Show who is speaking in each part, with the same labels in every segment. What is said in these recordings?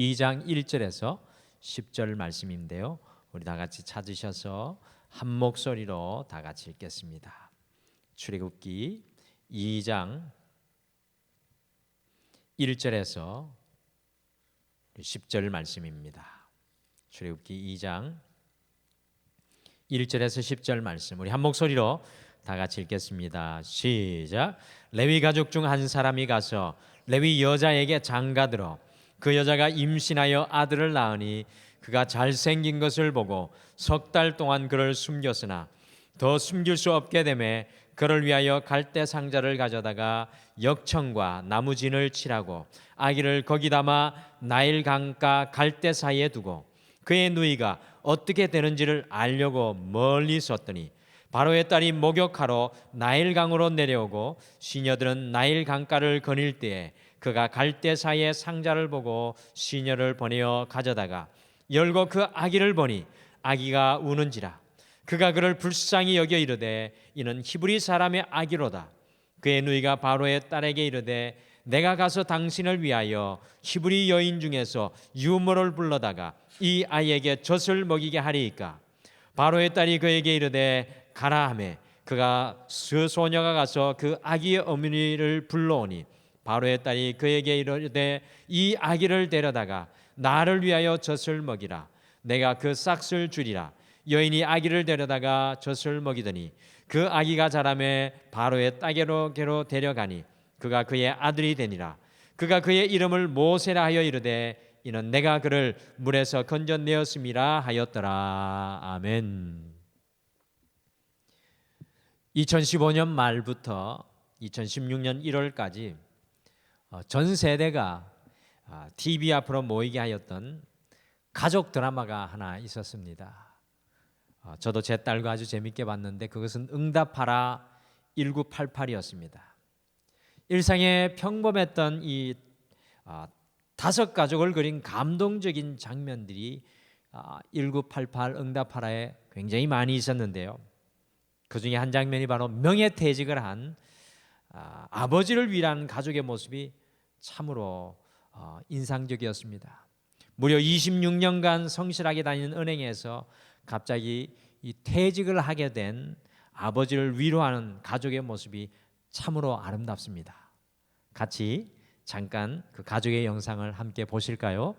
Speaker 1: 2장 1절에서 10절 말씀인데요. 우리 다 같이 찾으셔서 한 목소리로 다 같이 읽겠습니다. 출애굽기 2장 1절에서 10절 말씀입니다. 출애굽기 2장 1절에서 10절 말씀, 우리 한 목소리로 다 같이 읽겠습니다. 시작. 레위 가족 중 한 사람이 가서 레위 여자에게 장가들어 그 여자가 임신하여 아들을 낳으니 그가 잘생긴 것을 보고 석 달 동안 그를 숨겼으나 더 숨길 수 없게 되매 그를 위하여 갈대 상자를 가져다가 역청과 나무진을 칠하고 아기를 거기 담아 나일 강가 갈대 사이에 두고 그의 누이가 어떻게 되는지를 알려고 멀리 섰더니 바로의 딸이 목욕하러 나일 강으로 내려오고 시녀들은 나일 강가를 거닐 때에 그가 갈대 사이에 상자를 보고 시녀를 보내어 가져다가 열고 그 아기를 보니 아기가 우는지라. 그가 그를 불쌍히 여겨 이르되 이는 히브리 사람의 아기로다. 그의 누이가 바로의 딸에게 이르되 내가 가서 당신을 위하여 히브리 여인 중에서 유모를 불러다가 이 아이에게 젖을 먹이게 하리이까. 바로의 딸이 그에게 이르되 가라 하매 그가 그 소녀가 가서 그 아기의 어머니를 불러오니 바로의 딸이 그에게 이르되 이 아기를 데려다가 나를 위하여 젖을 먹이라. 내가 그 싹을 주리라. 여인이 아기를 데려다가 젖을 먹이더니 그 아기가 자라매 바로의 딸에게로 데려가니 그가 그의 아들이 되니라. 그가 그의 이름을 모세라 하여 이르되 이는 내가 그를 물에서 건져내었음이라 하였더라. 아멘. 2015년 말부터 2016년 1월까지 전 세대가 TV 앞으로 모이게 하였던 가족 드라마가 하나 있었습니다. 저도 제 딸과 아주 재밌게 봤는데 그것은 응답하라 1988이었습니다. 일상에 평범했던 이 다섯 가족을 그린 감동적인 장면들이 1988 응답하라에 굉장히 많이 있었는데요. 그 중에 한 장면이 바로 명예퇴직을 한 아버지를 위한 가족의 모습이 참으로 인상적이었습니다. 무려 26년간 성실하게 다니는 은행에서 갑자기 이 퇴직을 하게 된 아버지를 위로하는 가족의 모습이 참으로 아름답습니다. 같이 잠깐 그 가족의 영상을 함께 보실까요?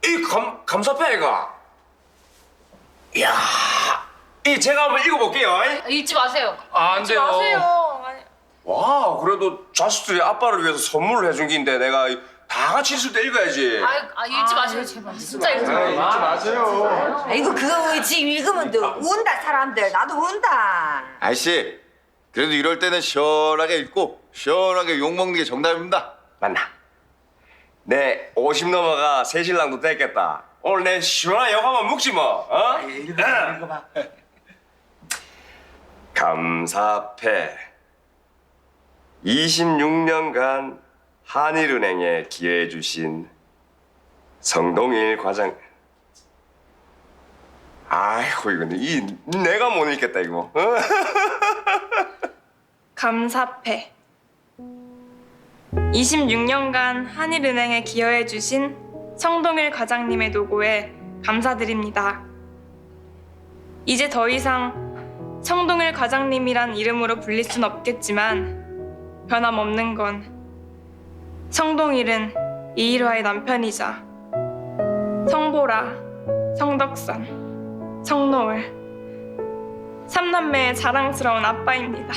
Speaker 2: 이 감사패가. 이야, 이 제가 한번 읽어볼게요.
Speaker 3: 읽지 마세요.
Speaker 2: 안
Speaker 3: 읽지
Speaker 2: 돼요.
Speaker 3: 마세요. 아니,
Speaker 2: 와, 그래도 자식들이 아빠를 위해서 선물을 해준 게인데 내가 다 같이 있을 때 읽어야지.
Speaker 3: 읽지 마세요, 제발. 진짜 읽지 마세요.
Speaker 2: 읽지 마세요.
Speaker 4: 아이고 그거 지금 읽으면 또 운다 사람들. 나도 운다.
Speaker 5: 아저씨, 그래도 이럴 때는 시원하게 읽고 시원하게 욕먹는 게 정답입니다.
Speaker 2: 맞나? 내 50 넘어가 새신랑도 됐겠다. 오늘 내 시원한 욕 한번 묵지 뭐. 어?
Speaker 4: 읽어봐.
Speaker 2: 감사패 26년간 한일은행에 기여해 주신 성동일 과장. 아이고 이거 내가 못 읽겠다 이거. 어?
Speaker 6: 감사패 26년간 한일은행에 기여해주신 성동일 과장님의 노고에 감사드립니다. 이제 더 이상 성동일 과장님이란 이름으로 불릴 순 없겠지만 변함없는 건 성동일은 이일화의 남편이자 성보라, 성덕선, 성노을 삼남매의 자랑스러운 아빠입니다.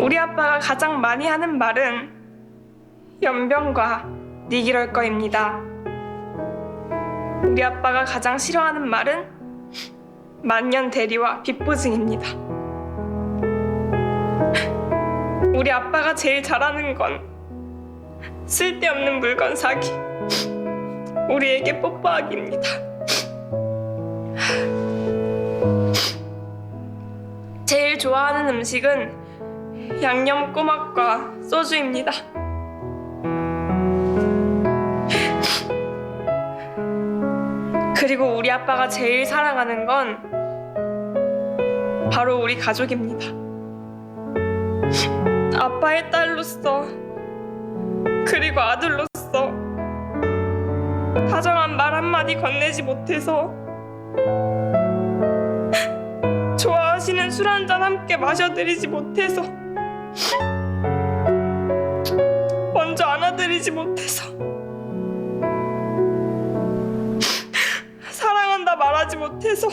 Speaker 6: 우리 아빠가 가장 많이 하는 말은 연병과 니기럴 거입니다. 우리 아빠가 가장 싫어하는 말은 만년 대리와 빚보증입니다. 우리 아빠가 제일 잘하는 건 쓸데없는 물건 사기, 우리에게 뽀뽀하기입니다. 제일 좋아하는 음식은 양념 꼬막과 소주입니다. 그리고 우리 아빠가 제일 사랑하는 건 바로 우리 가족입니다. 아빠의 딸로서 그리고 아들로서 다정한 말 한마디 건네지 못해서 좋아하시는 술 한잔 함께 마셔드리지 못해서 먼저 안아드리지 못해서 사랑한다 말하지 못해서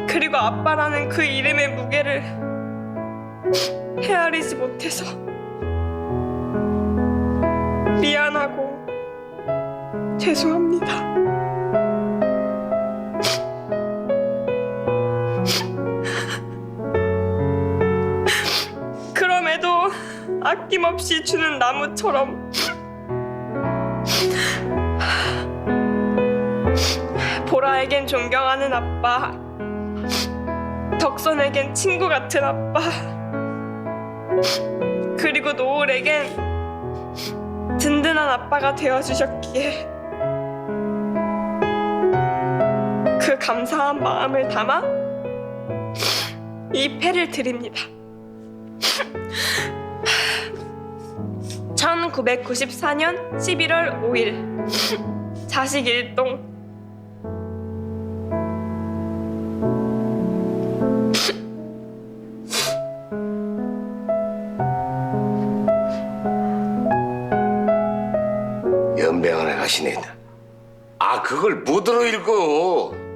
Speaker 6: 그리고 아빠라는 그 이름의 무게를 헤아리지 못해서 미안하고 죄송합니다. 그럼에도 아낌없이 주는 나무처럼 보라에겐 존경하는 아빠, 덕선에겐 친구 같은 아빠, 그리고 노을에겐 든든한 아빠가 되어주셨기에 그 감사한 마음을 담아 이 패를 드립니다. 1994년 11월 5일 자식 일동.
Speaker 2: 연병원에 가시네. 아, 그걸 못 읽어.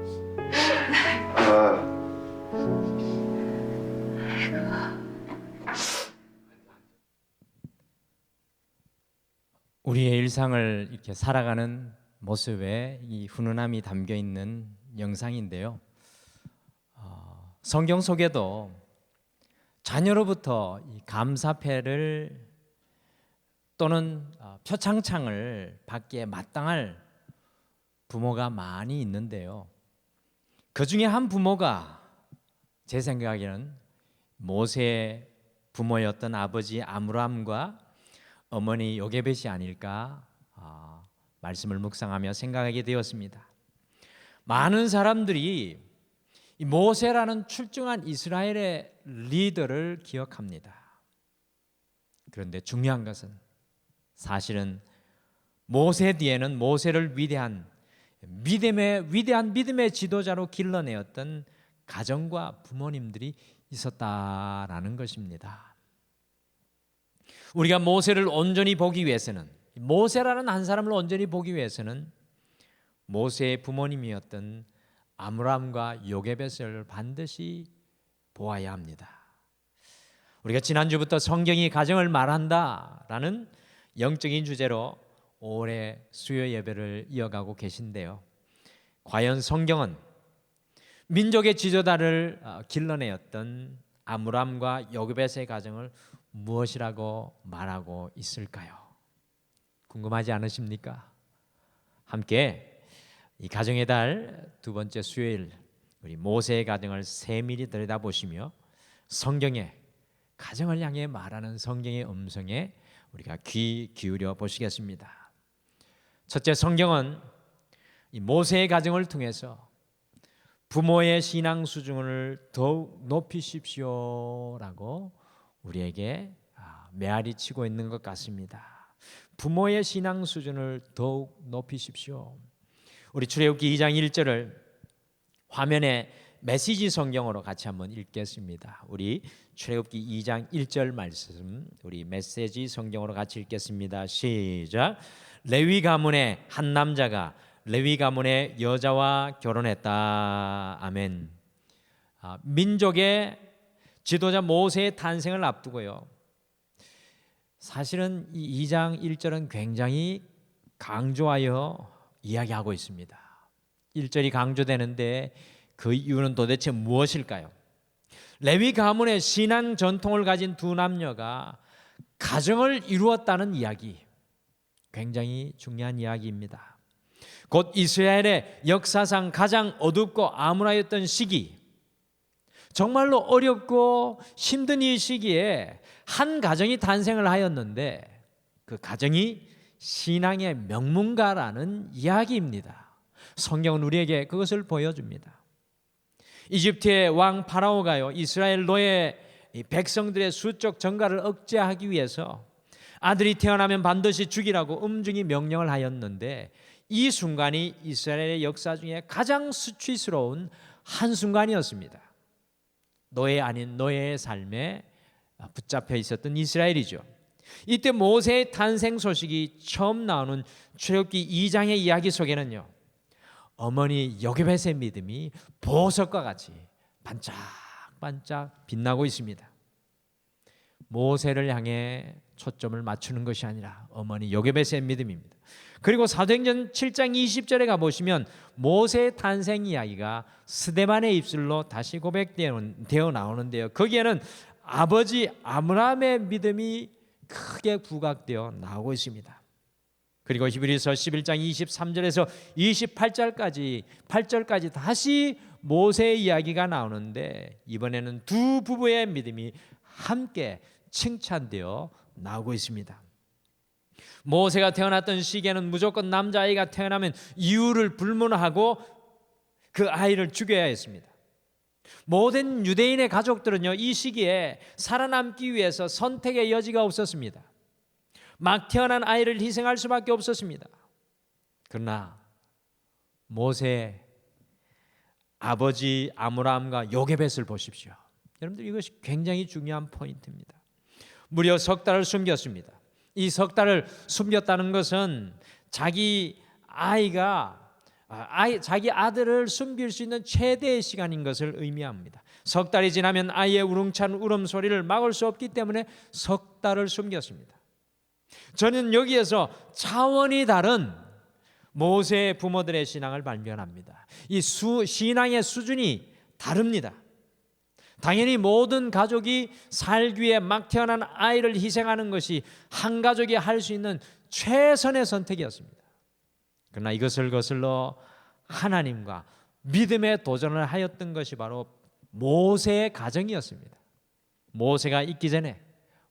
Speaker 1: 우리의 일상을 이렇게 살아가는 모습에 이 훈훈함이 담겨 있는 영상인데요. 성경 속에도 자녀로부터 이 감사패를 또는 표창장을 받기에 마땅할 부모가 많이 있는데요. 그 중에 한 부모가 제 생각에는 모세의 부모였던 아버지 아므람과 어머니 요게벳이 아닐까 말씀을 묵상하며 생각하게 되었습니다. 많은 사람들이 이 모세라는 출중한 이스라엘의 리더를 기억합니다. 그런데 중요한 것은 사실은 모세 뒤에는 모세를 위대한 믿음의 지도자로 길러내었던 가정과 부모님들이 있었다라는 것입니다. 우리가 모세를 온전히 보기 위해서는, 모세라는 한 사람을 온전히 보기 위해서는 모세의 부모님이었던 아므람과 요게벳을 반드시 보아야 합니다. 우리가 지난주부터 성경이 가정을 말한다라는 영적인 주제로 올해 수요 예배를 이어가고 계신데요. 과연 성경은 민족의 지도자를 길러내었던 아므람과 요게벳의 가정을 무엇이라고 말하고 있을까요? 궁금하지 않으십니까? 함께 이 가정의 달 두 번째 수요일 우리 모세의 가정을 세밀히 들여다보시며 성경의 가정을 향해 말하는 성경의 음성에 우리가 귀 기울여 보시겠습니다. 첫째, 성경은 이 모세의 가정을 통해서 부모의 신앙 수준을 더욱 높이십시오라고 우리에게 메아리 치고 있는 것 같습니다. 부모의 신앙 수준을 더욱 높이십시오. 우리 출애굽기 2장 1절을 화면에 메시지 성경으로 같이 한번 읽겠습니다. 우리 출애굽기 2장 1절 말씀 우리 메시지 성경으로 같이 읽겠습니다. 시작. 레위 가문의 한 남자가 레위 가문의 여자와 결혼했다. 아멘. 민족의 지도자 모세의 탄생을 앞두고요. 사실은 이 2장 1절은 굉장히 강조하여 이야기하고 있습니다. 1절이 강조되는데 그 이유는 도대체 무엇일까요? 레위 가문의 신앙 전통을 가진 두 남녀가 가정을 이루었다는 이야기, 굉장히 중요한 이야기입니다. 곧 이스라엘의 역사상 가장 어둡고 암울하였던 시기, 정말로 어렵고 힘든 이 시기에 한 가정이 탄생을 하였는데 그 가정이 신앙의 명문가라는 이야기입니다. 성경은 우리에게 그것을 보여줍니다. 이집트의 왕 파라오가요, 이스라엘 노예 백성들의 수적 증가를 억제하기 위해서 아들이 태어나면 반드시 죽이라고 엄중히 명령을 하였는데, 이 순간이 이스라엘의 역사 중에 가장 수치스러운 한순간이었습니다. 노예 아닌 노예의 삶에 붙잡혀 있었던 이스라엘이죠. 이때 모세의 탄생 소식이 처음 나오는 출애굽기 2장의 이야기 속에는요, 어머니 요게벳의 믿음이 보석과 같이 반짝반짝 빛나고 있습니다. 모세를 향해 초점을 맞추는 것이 아니라 어머니 요게벳의 믿음입니다. 그리고 사도행전 7장 20절에 가보시면 모세의 탄생 이야기가 스데반의 입술로 다시 고백되어 나오는데요, 거기에는 아버지 아브라함의 믿음이 크게 부각되어 나오고 있습니다. 그리고 히브리서 11장 23절에서 28절까지 다시 모세의 이야기가 나오는데, 이번에는 두 부부의 믿음이 함께 칭찬되어 나오고 있습니다. 모세가 태어났던 시기에는 무조건 남자아이가 태어나면 이유를 불문하고 그 아이를 죽여야 했습니다. 모든 유대인의 가족들은요, 이 시기에 살아남기 위해서 선택의 여지가 없었습니다. 막 태어난 아이를 희생할 수밖에 없었습니다. 그러나 모세의 아버지 아므람과 요게벳을 보십시오. 여러분들, 이것이 굉장히 중요한 포인트입니다. 무려 석 달을 숨겼습니다. 이 석 달을 숨겼다는 것은 자기 아들을 숨길 수 있는 최대의 시간인 것을 의미합니다. 석 달이 지나면 아이의 우렁찬 울음소리를 막을 수 없기 때문에 석 달을 숨겼습니다. 저는 여기에서 차원이 다른 모세의 부모들의 신앙을 발견합니다. 이 신앙의 수준이 다릅니다. 당연히 모든 가족이 살기 위해 막 태어난 아이를 희생하는 것이 한 가족이 할 수 있는 최선의 선택이었습니다. 그러나 이것을 거슬러 하나님과 믿음의 도전을 하였던 것이 바로 모세의 가정이었습니다. 모세가 있기 전에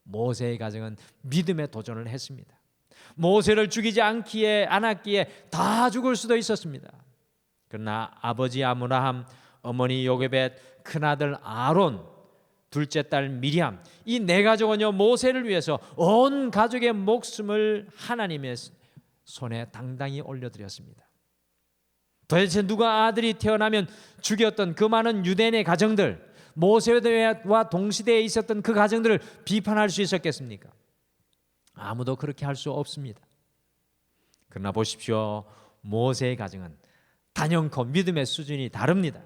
Speaker 1: 모세의 가정은 믿음의 도전을 했습니다. 모세를 죽이지 않았기에 다 죽을 수도 있었습니다. 그러나 아버지 아므라함, 어머니 요게벳, 큰아들 아론, 둘째 딸 미리암, 이 네 가족은요, 모세를 위해서 온 가족의 목숨을 하나님의 손에 당당히 올려드렸습니다. 도대체 누가 아들이 태어나면 죽였던 그 많은 유대인의 가정들, 모세와 동시대에 있었던 그 가정들을 비판할 수 있었겠습니까? 아무도 그렇게 할 수 없습니다. 그러나 보십시오, 모세의 가정은 단연코 믿음의 수준이 다릅니다.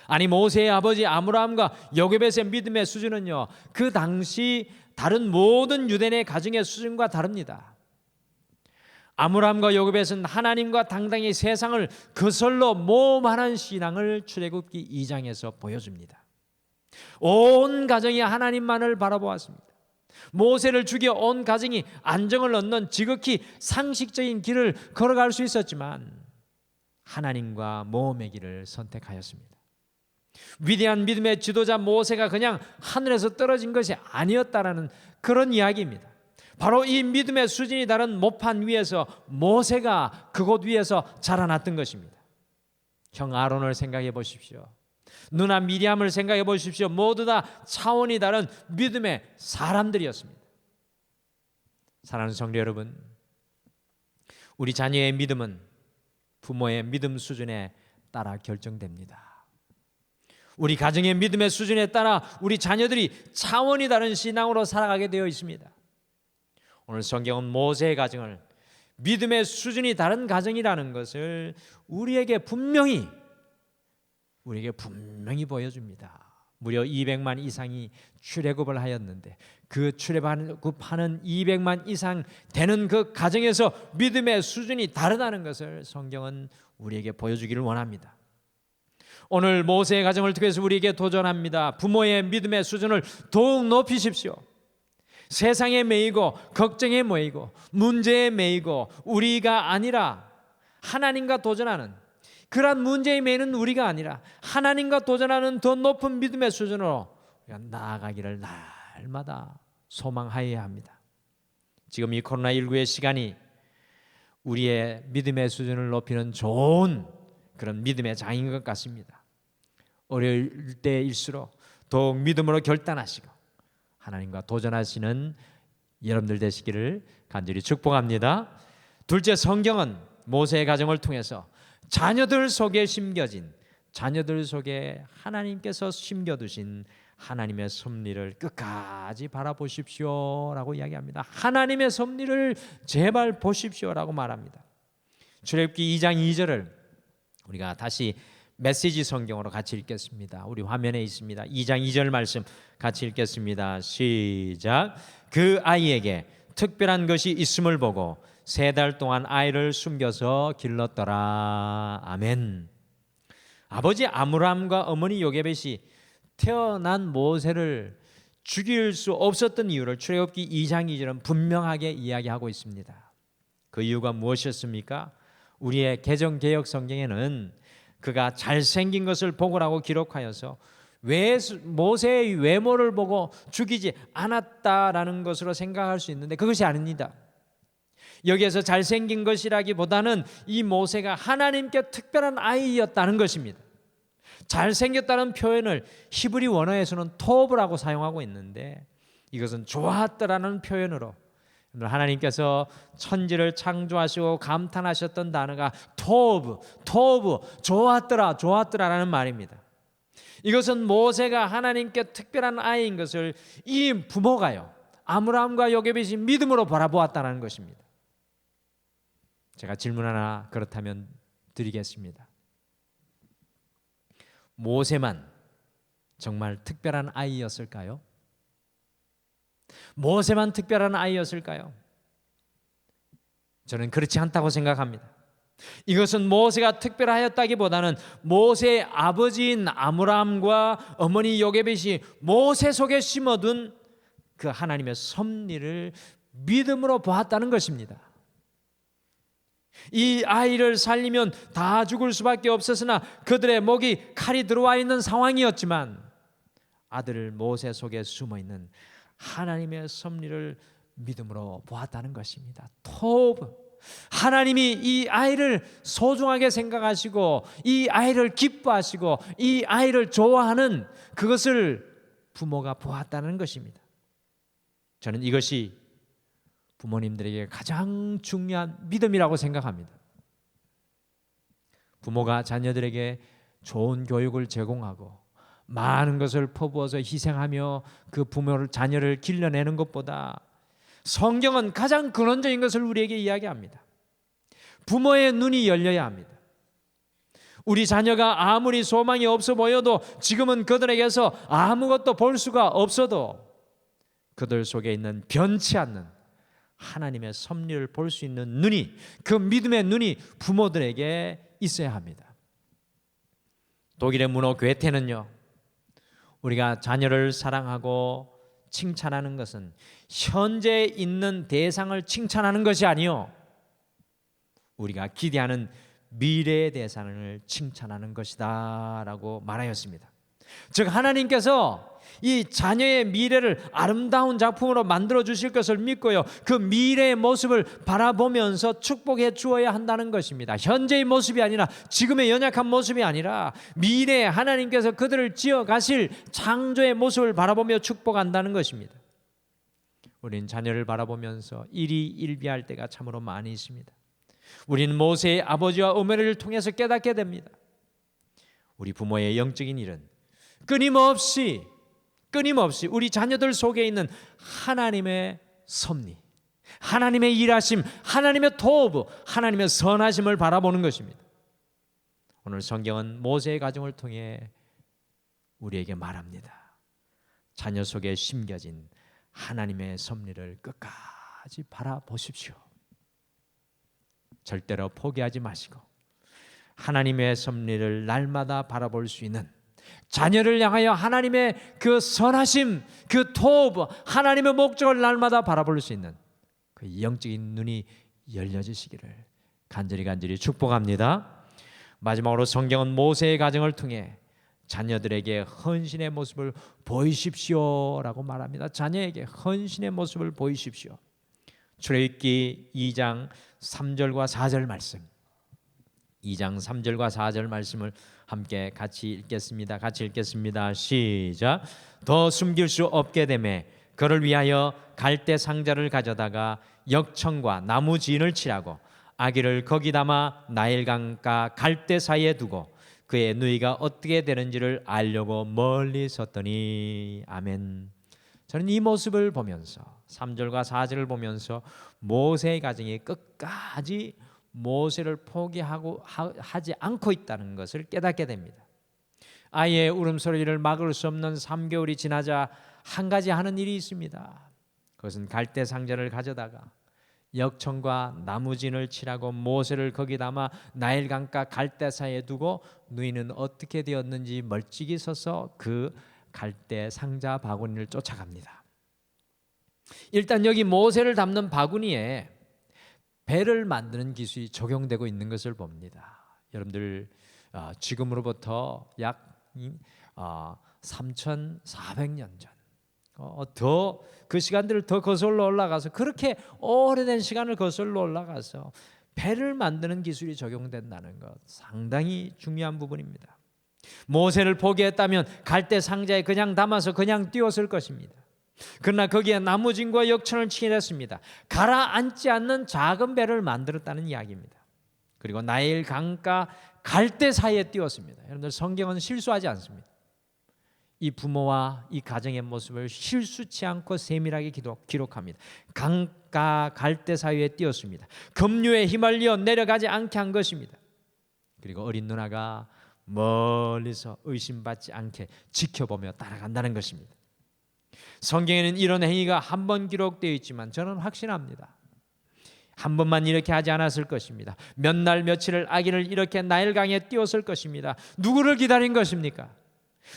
Speaker 1: 아니, 모세의 아버지 아므라함과 요게벳의 믿음의 수준은요, 그 당시 다른 모든 유대인의 가정의 수준과 다릅니다. 아므라함과 요게벳은 하나님과 당당히 세상을 거슬러 모험하는 신앙을 출애굽기 2장에서 보여줍니다. 온 가정이 하나님만을 바라보았습니다. 모세를 죽여 온 가정이 안정을 얻는 지극히 상식적인 길을 걸어갈 수 있었지만 하나님과 모험의 길을 선택하였습니다. 위대한 믿음의 지도자 모세가 그냥 하늘에서 떨어진 것이 아니었다라는 그런 이야기입니다. 바로 이 믿음의 수준이 다른 모판 위에서 모세가 그곳 위에서 자라났던 것입니다. 형 아론을 생각해 보십시오. 누나 미리암을 생각해 보십시오. 모두 다 차원이 다른 믿음의 사람들이었습니다. 사랑하는 성도 여러분, 우리 자녀의 믿음은 부모의 믿음 수준에 따라 결정됩니다. 우리 가정의 믿음의 수준에 따라 우리 자녀들이 차원이 다른 신앙으로 살아가게 되어 있습니다. 오늘 성경은 모세의 가정을 믿음의 수준이 다른 가정이라는 것을 우리에게 분명히 보여줍니다. 무려 200만 이상이 출애굽을 하였는데 그 출애굽하는 200만 이상 되는 그 가정에서 믿음의 수준이 다르다는 것을 성경은 우리에게 보여주기를 원합니다. 오늘 모세의 가정을 통해서 우리에게 도전합니다. 부모의 믿음의 수준을 더욱 높이십시오. 세상에 매이고 걱정에 매이고 문제에 매이고 우리가 아니라 하나님과 도전하는, 그러한 문제에 매이는 우리가 아니라 하나님과 도전하는 더 높은 믿음의 수준으로 우리가 나아가기를 날마다 소망하여야 합니다. 지금 이 코로나19의 시간이 우리의 믿음의 수준을 높이는 좋은 그런 믿음의 장인 것 같습니다. 어려울 때일수록 더욱 믿음으로 결단하시고 하나님과 도전하시는 여러분들 되시기를 간절히 축복합니다. 둘째, 성경은 모세의 가정을 통해서 자녀들 속에 심겨진, 자녀들 속에 하나님께서 심겨두신 하나님의 섭리를 끝까지 바라보십시오라고 이야기합니다. 하나님의 섭리를 제발 보십시오라고 말합니다. 출애굽기 2장 2절을 우리가 다시 메시지 성경으로 같이 읽겠습니다. 우리 화면에 있습니다. 2장 2절 말씀 같이 읽겠습니다. 시작. 그 아이에게 특별한 것이 있음을 보고 3달 동안 아이를 숨겨서 길렀더라. 아멘. 아버지 아므람과 어머니 요게벳이 태어난 모세를 죽일 수 없었던 이유를 출애굽기 2장 2절은 분명하게 이야기하고 있습니다. 그 이유가 무엇이었습니까? 우리의 개정개혁 성경에는 그가 잘생긴 것을 보고라고 기록하여서 모세의 외모를 보고 죽이지 않았다라는 것으로 생각할 수 있는데 그것이 아닙니다. 여기에서 잘생긴 것이라기보다는 이 모세가 하나님께 특별한 아이였다는 것입니다. 잘생겼다는 표현을 히브리 원어에서는 토브라고 사용하고 있는데 이것은 좋았더라는 표현으로 하나님께서 천지를 창조하시고 감탄하셨던 단어가 토브, 좋았더라라는 말입니다. 이것은 모세가 하나님께 특별한 아이인 것을 이 부모가요 아므람과 요게벳이 믿음으로 바라보았다는 것입니다. 제가 질문 하나 그렇다면 드리겠습니다. 모세만 정말 특별한 아이였을까요? 모세만 특별한 아이였을까요? 저는 그렇지 않다고 생각합니다. 이것은 모세가 특별하였다기보다는 모세의 아버지인 아므람과 어머니 요게벳이 모세 속에 심어둔 그 하나님의 섭리를 믿음으로 보았다는 것입니다. 이 아이를 살리면 다 죽을 수밖에 없었으나 그들의 목이 칼이 들어와 있는 상황이었지만 아들 모세 속에 숨어있는 하나님의 섭리를 믿음으로 보았다는 것입니다. 토브, 하나님이 이 아이를 소중하게 생각하시고 이 아이를 기뻐하시고 이 아이를 좋아하는 그것을 부모가 보았다는 것입니다. 저는 이것이 부모님들에게 가장 중요한 믿음이라고 생각합니다. 부모가 자녀들에게 좋은 교육을 제공하고 많은 것을 퍼부어서 희생하며 그 부모를 자녀를 길러내는 것보다 성경은 가장 근원적인 것을 우리에게 이야기합니다. 부모의 눈이 열려야 합니다. 우리 자녀가 아무리 소망이 없어 보여도 지금은 그들에게서 아무것도 볼 수가 없어도 그들 속에 있는 변치 않는 하나님의 섭리를 볼 수 있는 눈이, 그 믿음의 눈이 부모들에게 있어야 합니다. 독일의 문호 괴테는요, 우리가 자녀를 사랑하고 칭찬하는 것은 현재 있는 대상을 칭찬하는 것이 아니요, 우리가 기대하는 미래의 대상을 칭찬하는 것이다 라고 말하였습니다. 즉 하나님께서 이 자녀의 미래를 아름다운 작품으로 만들어 주실 것을 믿고요, 그 미래의 모습을 바라보면서 축복해 주어야 한다는 것입니다. 현재의 모습이 아니라, 지금의 연약한 모습이 아니라 미래에 하나님께서 그들을 지어 가실 창조의 모습을 바라보며 축복한다는 것입니다. 우리는 자녀를 바라보면서 일희일비할 때가 참으로 많이 있습니다. 우리는 모세의 아버지와 어머니를 통해서 깨닫게 됩니다. 우리 부모의 영적인 일은 끊임없이 우리 자녀들 속에 있는 하나님의 섭리, 하나님의 일하심, 하나님의 도움, 하나님의 선하심을 바라보는 것입니다. 오늘 성경은 모세의 가정을 통해 우리에게 말합니다. 자녀 속에 심겨진 하나님의 섭리를 끝까지 바라보십시오. 절대로 포기하지 마시고 하나님의 섭리를 날마다 바라볼 수 있는, 자녀를 향하여 하나님의 그 선하심, 그 토브, 하나님의 목적을 날마다 바라볼 수 있는 그 영적인 눈이 열려지시기를 간절히 축복합니다. 마지막으로 성경은 모세의 가정을 통해 자녀들에게 헌신의 모습을 보이십시오라고 말합니다. 자녀에게 헌신의 모습을 보이십시오. 출애굽기 2장 3절과 4절 말씀, 2장 3절과 4절 말씀을 함께 같이 읽겠습니다. 같이 읽겠습니다. 시작. 더 숨길 수 없게 되매 그를 위하여 갈대 상자를 가져다가 역청과 나무 진을 칠하고 아기를 거기 담아 나일강가 갈대 사이에 두고 그의 누이가 어떻게 되는지를 알려고 멀리 섰더니. 아멘. 저는 이 모습을 보면서 3절과 4절을 보면서 모세의 가정이 끝까지 모세를 포기하고 하지 않고 있다는 것을 깨닫게 됩니다. 아이의 울음소리를 막을 수 없는 3개월이 지나자 한 가지 하는 일이 있습니다. 그것은 갈대 상자를 가져다가 역청과 나무진을 칠하고 모세를 거기 담아 나일강가 갈대 사이에 두고 누이는 어떻게 되었는지 멀찍이 서서 그 갈대 상자 바구니를 쫓아갑니다. 일단 여기 모세를 담는 바구니에 배를 만드는 기술이 적용되고 있는 것을 봅니다. 여러분들 지금으로부터 약 3,400년 전, 더 그 시간들을 더 거슬러 올라가서 그렇게 오래된 시간을 거슬러 올라가서 배를 만드는 기술이 적용된다는 것, 상당히 중요한 부분입니다. 모세를 포기했다면 갈대 상자에 그냥 담아서 그냥 띄웠을 것입니다. 그러나 거기에 나무진과 역청을 칠했습니다. 가라앉지 않는 작은 배를 만들었다는 이야기입니다. 그리고 나일 강가 갈대 사이에 띄웠습니다. 여러분들, 성경은 실수하지 않습니다. 이 부모와 이 가정의 모습을 실수치 않고 세밀하게 기록합니다. 강가 갈대 사이에 띄웠습니다. 급류에 휘말려 내려가지 않게 한 것입니다. 그리고 어린 누나가 멀리서 의심받지 않게 지켜보며 따라간다는 것입니다. 성경에는 이런 행위가 한 번 기록되어 있지만 저는 확신합니다. 한 번만 이렇게 하지 않았을 것입니다. 몇 날 며칠을 아기를 이렇게 나일강에 띄웠을 것입니다. 누구를 기다린 것입니까?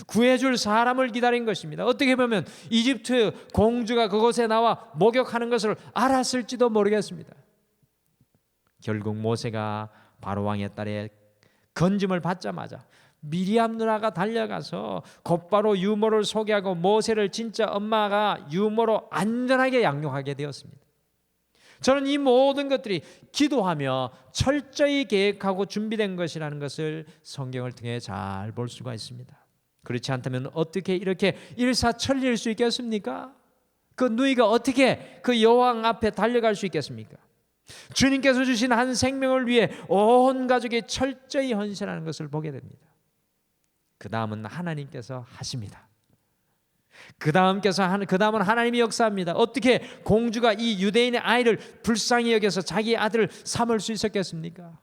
Speaker 1: 구해줄 사람을 기다린 것입니다. 어떻게 보면 이집트 공주가 그곳에 나와 목욕하는 것을 알았을지도 모르겠습니다. 결국 모세가 바로 왕의 딸의 건짐을 받자마자 미리암 누나가 달려가서 곧바로 유모를 소개하고 모세를 진짜 엄마가 유모로 안전하게 양육하게 되었습니다. 저는 이 모든 것들이 기도하며 철저히 계획하고 준비된 것이라는 것을 성경을 통해 잘 볼 수가 있습니다. 그렇지 않다면 어떻게 이렇게 일사천리일 수 있겠습니까? 그 누이가 어떻게 그 여왕 앞에 달려갈 수 있겠습니까? 주님께서 주신 한 생명을 위해 온 가족이 철저히 헌신하는 것을 보게 됩니다. 그 다음은 하나님께서 하십니다. 그 다음은 하나님이 역사합니다. 어떻게 공주가 이 유대인의 아이를 불쌍히 여겨서 자기 아들을 삼을 수 있었겠습니까?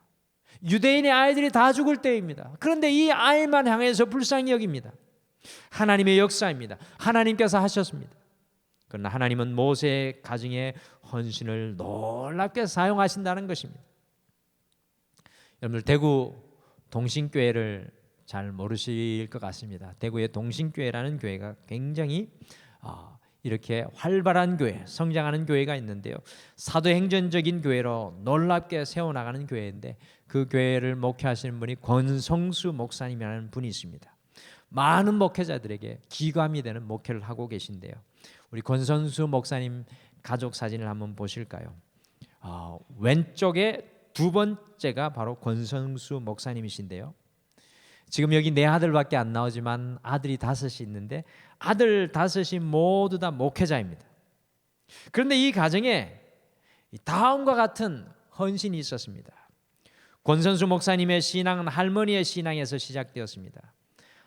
Speaker 1: 유대인의 아이들이 다 죽을 때입니다. 그런데 이 아이만 향해서 불쌍히 여깁니다. 하나님의 역사입니다. 하나님께서 하셨습니다. 그러나 하나님은 모세의 가정의 헌신을 놀랍게 사용하신다는 것입니다. 여러분들, 대구 동신교회를 잘 모르실 것 같습니다. 대구의 동신교회라는 교회가 굉장히 이렇게 활발한 교회, 성장하는 교회가 있는데요. 사도행전적인 교회로 놀랍게 세워나가는 교회인데 그 교회를 목회하시는 분이 권성수 목사님이라는 분이 있습니다. 많은 목회자들에게 기감이 되는 목회를 하고 계신데요. 우리 권성수 목사님 가족 사진을 한번 보실까요? 왼쪽에 두 번째가 바로 권성수 목사님이신데요. 지금 여기 내 아들밖에 안 나오지만 아들이 5이 있는데 아들 5이 모두 다 목회자입니다. 그런데 이 가정에 다음과 같은 헌신이 있었습니다. 권선수 목사님의 신앙은 할머니의 신앙에서 시작되었습니다.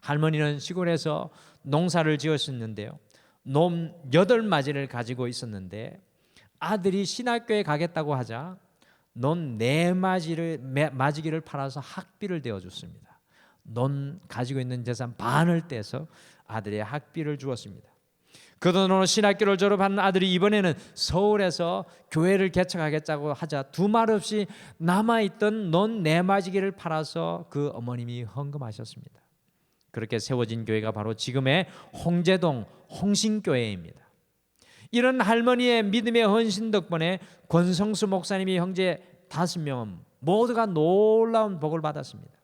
Speaker 1: 할머니는 시골에서 농사를 지었었는데요. 놈 8마지를 가지고 있었는데 아들이 신학교에 가겠다고 하자 놈 4마지기를 팔아서 학비를 대어줬습니다. 넌 가지고 있는 재산 반을 떼서 아들의 학비를 주었습니다. 그 돈으로 신학교를 졸업한 아들이 이번에는 서울에서 교회를 개척하겠다고 하자 두 말 없이 남아있던 넌 4마지기를 팔아서 그 어머님이 헌금하셨습니다. 그렇게 세워진 교회가 바로 지금의 홍제동 홍신교회입니다. 이런 할머니의 믿음의 헌신 덕분에 권성수 목사님이 형제 5명은 모두가 놀라운 복을 받았습니다.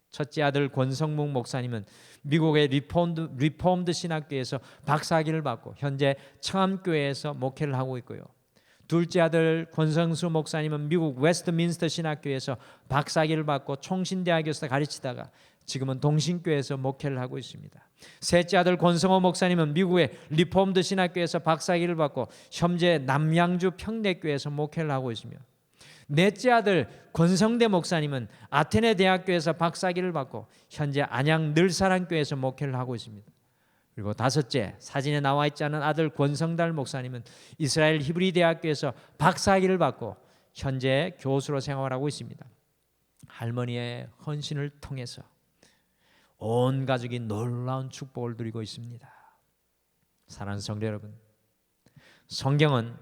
Speaker 1: 첫째 아들 권성묵 목사님은 미국의 리폼드 신학교에서 박사학위를 받고 현재 청암교회에서 목회를 하고 있고요. 둘째 아들 권성수 목사님은 미국 웨스트민스터 신학교에서 박사학위를 받고 총신대학교에서 가르치다가 지금은 동신교에서 목회를 하고 있습니다. 셋째 아들 권성호 목사님은 미국의 리폼드 신학교에서 박사학위를 받고 현재 남양주 평내교에서 목회를 하고 있으며, 넷째 아들 권성대 목사님은 아테네 대학교에서 박사학위를 받고 현재 안양 늘사랑교에서 목회를 하고 있습니다. 그리고 다섯째, 사진에 나와 있지 않은 아들 권성달 목사님은 이스라엘 히브리 대학교에서 박사학위를 받고 현재 교수로 생활하고 있습니다. 할머니의 헌신을 통해서 온 가족이 놀라운 축복을 누리고 있습니다. 사랑하는 성도 여러분, 성경은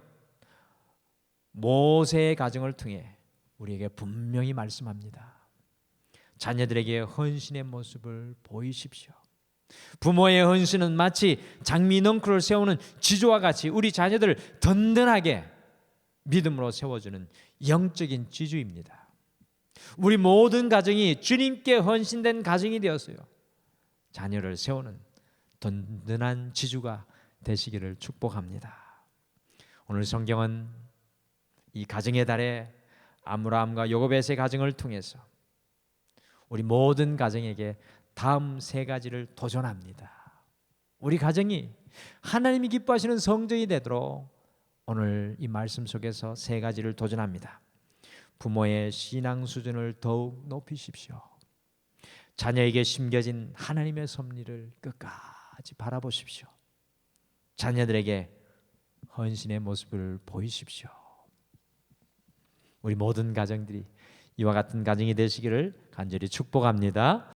Speaker 1: 모세의 가정을 통해 우리에게 분명히 말씀합니다. 자녀들에게 헌신의 모습을 보이십시오. 부모의 헌신은 마치 장미 넝쿨을 세우는 지조와 같이 우리 자녀들을 든든하게 믿음으로 세워주는 영적인 지주입니다. 우리 모든 가정이 주님께 헌신된 가정이 되었어요. 자녀를 세우는 든든한 지주가 되시기를 축복합니다. 오늘 성경은 이 가정의 달에 아브라함과 요고벳의 가정을 통해서 우리 모든 가정에게 다음 세 가지를 도전합니다. 우리 가정이 하나님이 기뻐하시는 성전이 되도록 오늘 이 말씀 속에서 세 가지를 도전합니다. 부모의 신앙 수준을 더욱 높이십시오. 자녀에게 심겨진 하나님의 섭리를 끝까지 바라보십시오. 자녀들에게 헌신의 모습을 보이십시오. 우리 모든 가정들이 이와 같은 가정이 되시기를 간절히 축복합니다.